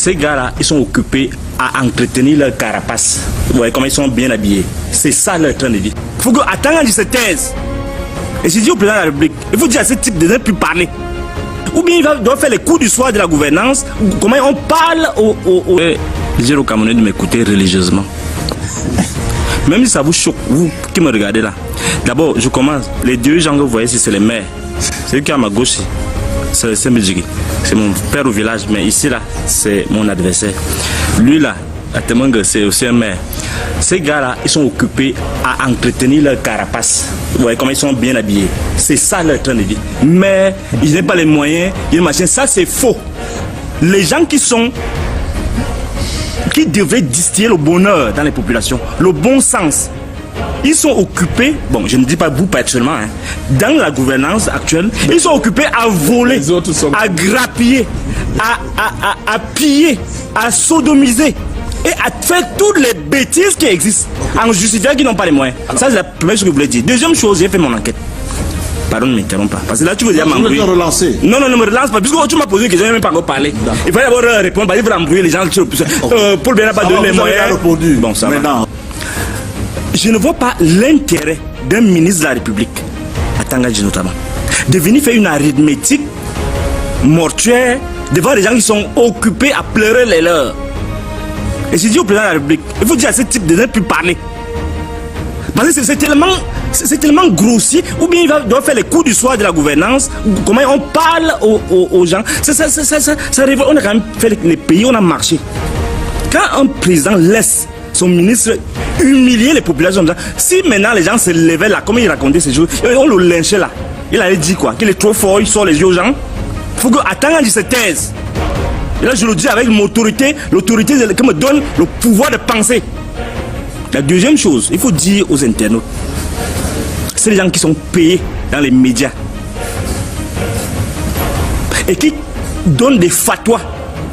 Ces gars-là, ils sont occupés à entretenir leur carapace. Vous voyez comment ils sont bien habillés. C'est ça leur train de vie. Il faut que, attends, ils se taisent. Et j'ai dit au président de la République, il faut dire à ce type de ne plus parler. Ou bien il doit faire les coups du soir de la gouvernance. Comment on parle dire aux Camerounais de m'écouter religieusement. Même si ça vous choque, vous qui me regardez là. D'abord, je commence. Les deux gens que vous voyez ici, c'est les maires. Celui qui est à ma gauche, c'est le Sembidjigi. C'est mon père au village, mais ici là, c'est mon adversaire. Lui là, à Temengue, c'est aussi un maire. Ces gars-là, ils sont occupés à entretenir leur carapace. Vous voyez comment ils sont bien habillés. C'est ça leur train de vie. Mais ils n'ont pas les moyens, ils machin. Ça, c'est faux. Les gens qui devraient distiller le bonheur dans les populations, le bon sens, ils sont occupés, bon, je ne dis pas vous personnellement, hein, dans la gouvernance actuelle, ils sont occupés à voler, à grappiller, à piller, à sodomiser et à faire toutes les bêtises qui existent en justifiant qu'ils n'ont pas les moyens. Ça, c'est la première chose que je voulais dire. Deuxième chose, j'ai fait mon enquête. Pardon, ne m'interromps pas. Parce que là, tu veux dire m'embrouiller. Non, ne me relance pas. Puisque tu m'as posé une question, je n'ai même pas encore parlé. Il fallait d'abord répondre. Il faut embrouiller les gens. Paul Bénin n'a pas donné les moyens. Bon, ça va. Je ne vois pas l'intérêt d'un ministre de la République, à Tangadji notamment, de venir faire une arithmétique mortuaire devant des gens qui sont occupés à pleurer les leurs. Et j'ai dit au président de la République, il faut dire à ce type de ne plus parler. Parce que c'est tellement grossier, ou bien il doit faire les coups du soir de la gouvernance, comment on parle aux gens. Ça révèle, on a quand même fait les pays, on a marché. Quand un président laisse son ministre humilier les populations, si maintenant les gens se levaient là, comme il racontait ces jours, on le lynchait là, il allait dire quoi? Qu'il est trop fort, il sort les yeux aux gens. Il faut que, attends, il se taise. Et là, je le dis avec l'autorité qui me donne le pouvoir de penser. La deuxième chose, il faut dire aux internautes, c'est les gens qui sont payés dans les médias et qui donnent des fatwas.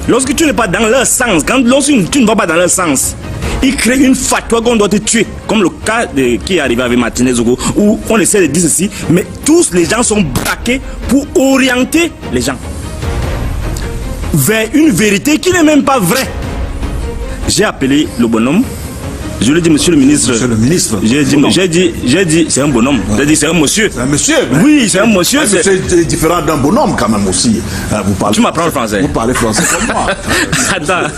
Lorsque tu n'es pas dans leur sens, lorsque tu ne vas pas dans leur sens, ils créent une fatwa qu'on doit te tuer, comme le cas qui est arrivé avec Martinez Zogo, où on essaie de dire ceci, mais tous les gens sont braqués pour orienter les gens vers une vérité qui n'est même pas vraie. J'ai appelé le bonhomme. Je lui ai dit, monsieur le ministre. Monsieur le ministre. J'ai dit, c'est un bonhomme. J'ai dit, c'est un monsieur. C'est un monsieur. Oui, c'est un monsieur. C'est différent d'un bonhomme quand même aussi. Tu m'apprends le français. Vous parlez français comme moi. Attends.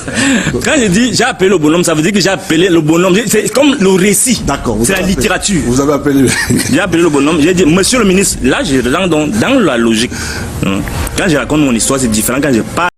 Quand j'ai dit, j'ai appelé le bonhomme, ça veut dire que j'ai appelé le bonhomme. C'est comme le récit. D'accord. C'est la littérature. Vous avez appelé. J'ai appelé le bonhomme. J'ai dit, monsieur le ministre. Là, je rentre dans la logique. Quand je raconte mon histoire, c'est différent quand je parle.